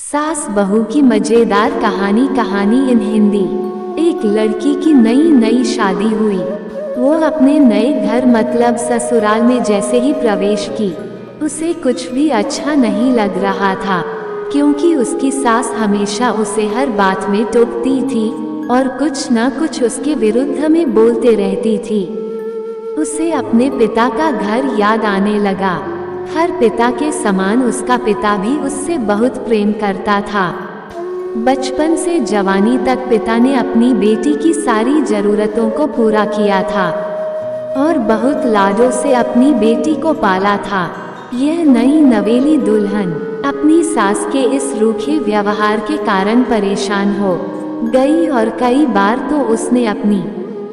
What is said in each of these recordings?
सास बहू की मजेदार कहानी इन हिंदी। एक लड़की की नई शादी हुई। वो अपने नए घर मतलब ससुराल में जैसे ही प्रवेश की, उसे कुछ भी अच्छा नहीं लग रहा था, क्योंकि उसकी सास हमेशा उसे हर बात में टोकती थी और कुछ न कुछ उसके विरुद्ध में बोलते रहती थी। उसे अपने पिता का घर याद आने लगा। हर पिता के समान उसका पिता भी उससे बहुत प्रेम करता था। बचपन से जवानी तक पिता ने अपनी बेटी की सारी जरूरतों को पूरा किया था और बहुत लाडों से अपनी बेटी को पाला था। यह नई नवेली दुल्हन अपनी सास के इस रूखे व्यवहार के कारण परेशान हो गई और कई बार तो उसने अपनी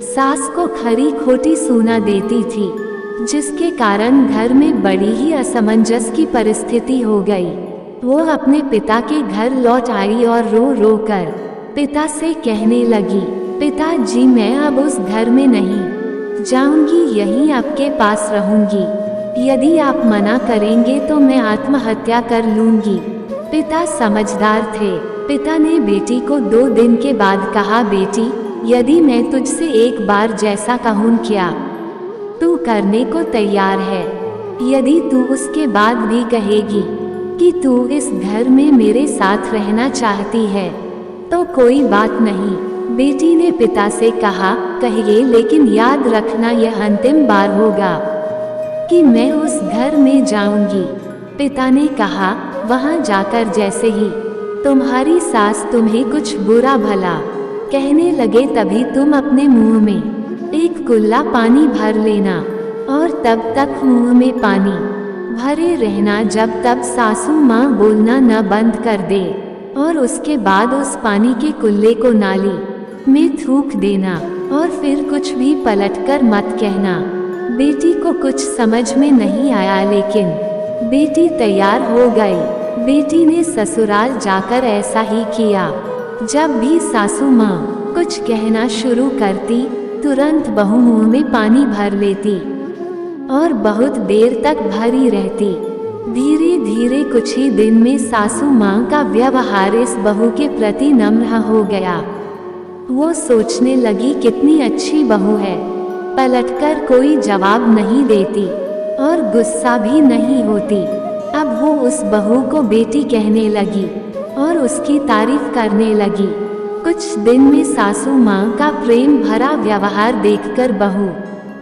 सास को खरी खोटी सूना देती थी, जिसके कारण घर में बड़ी ही असमंजस की परिस्थिति हो गई। वो अपने पिता के घर लौट आई और रो रो कर पिता से कहने लगी, पिताजी मैं अब उस घर में नहीं जाऊंगी, यहीं आपके पास रहूंगी। यदि आप मना करेंगे तो मैं आत्महत्या कर लूंगी। पिता समझदार थे। पिता ने बेटी को 2 दिन के बाद कहा, बेटी यदि मैं तुझसे एक बार जैसा कहूँ क्या तू करने को तैयार है? यदि तू उसके बाद भी कहेगी कि तू इस घर में मेरे साथ रहना चाहती है तो कोई बात नहीं। बेटी ने पिता से कहा, कहिए लेकिन याद रखना यह अंतिम बार होगा कि मैं उस घर में जाऊंगी। पिता ने कहा, वहां जाकर जैसे ही तुम्हारी सास तुम्हें कुछ बुरा भला कहने लगे तभी तुम अपने मुंह में एक कुल्ला पानी भर लेना और तब तक मुंह में पानी भरे रहना जब तक सासू माँ बोलना न बंद कर दे, और उसके बाद उस पानी के कुल्ले को नाली में थूक देना और फिर कुछ भी पलटकर मत कहना। बेटी को कुछ समझ में नहीं आया, लेकिन बेटी तैयार हो गई। बेटी ने ससुराल जाकर ऐसा ही किया। जब भी सासू माँ कुछ कहना शुरू करती, तुरंत बहू मुंह में पानी भर लेती और बहुत देर तक भरी रहती। धीरे धीरे कुछ ही दिन में सासू माँ का व्यवहार इस बहू के प्रति नम्र हो गया। वो सोचने लगी, कितनी अच्छी बहू है, पलटकर कोई जवाब नहीं देती और गुस्सा भी नहीं होती। अब वो उस बहू को बेटी कहने लगी और उसकी तारीफ करने लगी। कुछ दिन में सासू माँ का प्रेम भरा व्यवहार देखकर बहू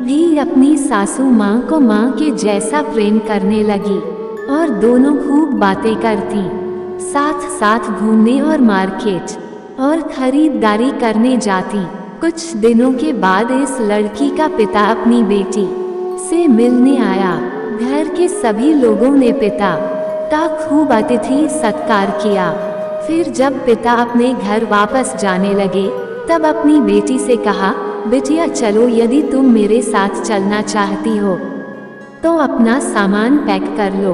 भी अपनी सासू माँ को माँ के जैसा प्रेम करने लगी और दोनों खूब बातें करती, साथ साथ घूमने और मार्केट और खरीदारी करने जाती। कुछ दिनों के बाद इस लड़की का पिता अपनी बेटी से मिलने आया। घर के सभी लोगों ने पिता का खूब अतिथि सत्कार किया। फिर जब पिता अपने घर वापस जाने लगे तब अपनी बेटी से कहा, बिटिया चलो, यदि तुम मेरे साथ चलना चाहती हो तो अपना सामान पैक कर लो,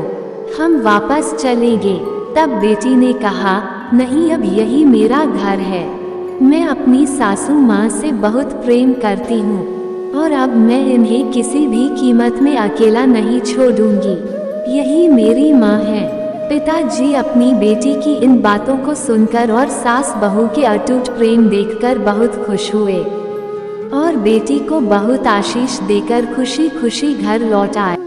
हम वापस चलेंगे। तब बेटी ने कहा, नहीं, अब यही मेरा घर है, मैं अपनी सासू माँ से बहुत प्रेम करती हूँ और अब मैं इन्हें किसी भी कीमत में अकेला नहीं छोड़ूंगी, यही मेरी माँ है। पिताजी अपनी बेटी की इन बातों को सुनकर और सास बहू के अटूट प्रेम देखकर बहुत खुश हुए और बेटी को बहुत आशीष देकर खुशी खुशी घर लौट आए।